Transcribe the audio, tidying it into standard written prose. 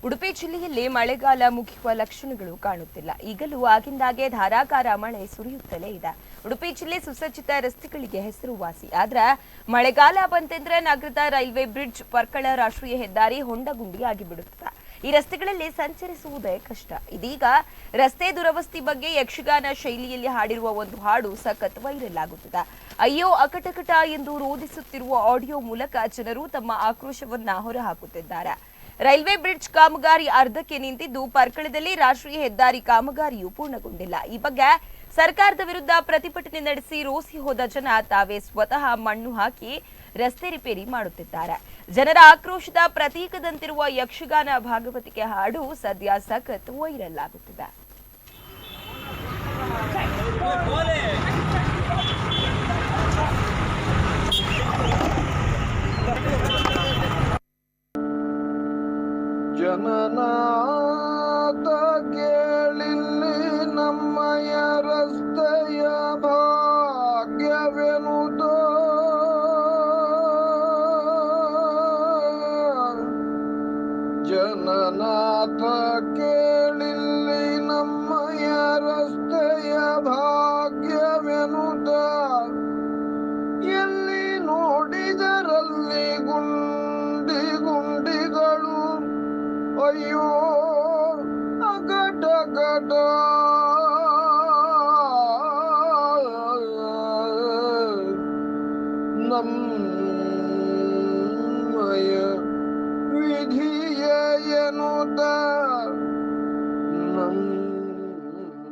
ಉಡುಪಿ ಜಿಲ್ಲೆಯಲ್ಲಿ ಮಳೆಗಾಲ ಮುಗಿಯುವ ಲಕ್ಷಣಗಳು ಕಾಣುತ್ತಿಲ್ಲ. ಈಗಲೂ ಆಗಿಂದಾಗೆ ಧಾರಾಕಾರ ಮಳೆ ಸುರಿಯುತ್ತಲೇ ಇದೆ. ಉಡುಪಿ ಜಿಲ್ಲೆ ಸುಸಜ್ಜಿತ ರಸ್ತೆಗಳಿಗೆ ಹೆಸರುವಾಸಿ. ಆದ್ರೆ ಮಳೆಗಾಲ ಬಂತೆಂದ್ರೆ ನಗರದ ರೈಲ್ವೆ ಬ್ರಿಡ್ಜ್, ಪರ್ಕಳ ರಾಷ್ಟ್ರೀಯ ಹೆದ್ದಾರಿ ಹೊಂಡಗುಂಡಿಯಾಗಿ ಬಿಡುತ್ತದೆ. ಈ ರಸ್ತೆಗಳಲ್ಲಿ ಸಂಚರಿಸುವುದೇ ಕಷ್ಟ. ಇದೀಗ ರಸ್ತೆ ದುರವಸ್ಥೆ ಬಗ್ಗೆ ಯಕ್ಷಗಾನ ಶೈಲಿಯಲ್ಲಿ ಹಾಡಿರುವ ಒಂದು ಹಾಡು ಸಖತ್ ವೈರಲ್ ಆಗುತ್ತಿದೆ. ಅಯ್ಯೋ ಅಕಟಕಟ ಎಂದು ರೋಧಿಸುತ್ತಿರುವ ಆಡಿಯೋ ಮೂಲಕ ಜನರು ತಮ್ಮ ಆಕ್ರೋಶವನ್ನ ಹೊರಹಾಕುತ್ತಿದ್ದಾರೆ. ರೈಲ್ವೆ ಬ್ರಿಡ್ಜ್ ಕಾಮಗಾರಿ ಅರ್ಧಕ್ಕೆ ನಿಂತಿದ್ದು, ಪರ್ಕಳದಲ್ಲಿ ರಾಷ್ಟ್ರೀಯ ಹೆದ್ದಾರಿ ಕಾಮಗಾರಿಯು ಪೂರ್ಣಗೊಂಡಿಲ್ಲ. ಈ ಬಗ್ಗೆ ಸರ್ಕಾರದ ವಿರುದ್ಧ ಪ್ರತಿಭಟನೆ ನಡೆಸಿ ರೋಸಿ ಹೋದ ಜನ ತಾವೇ ಸ್ವತಃ ಮಣ್ಣು ಹಾಕಿ ರಸ್ತೆ ರಿಪೇರಿ ಮಾಡುತ್ತಿದ್ದಾರೆ. ಜನರ ಆಕ್ರೋಶದ ಪ್ರತೀಕದಂತಿರುವ ಯಕ್ಷಗಾನ ಭಾಗವತಿಕೆ ಹಾಡು ಸದ್ಯ ಸಖತ್ ವೈರಲ್ ಆಗುತ್ತಿದೆ. ಜನನಾಥ ಕೇಳಿಲ್ಲಿ ನಮ್ಮಯ ರಸ್ತೆಯ ಭಾಗ್ಯವೆನುದೋ, ಜನನಾಥ ಕೇಳಿಲ್ಲಿ ನಮ್ಮಯ ರಸ್ತೆಯ ಭಾಗ್ಯವೆನುದ, ಎಲ್ಲಿ ನೋಡಿದರಲ್ಲಿ ಗುಂಡಿ ಗುಂಡಿಗಳು, ಅಯ್ಯೋ ಅಗಟಗಟ ನಮ್ಮ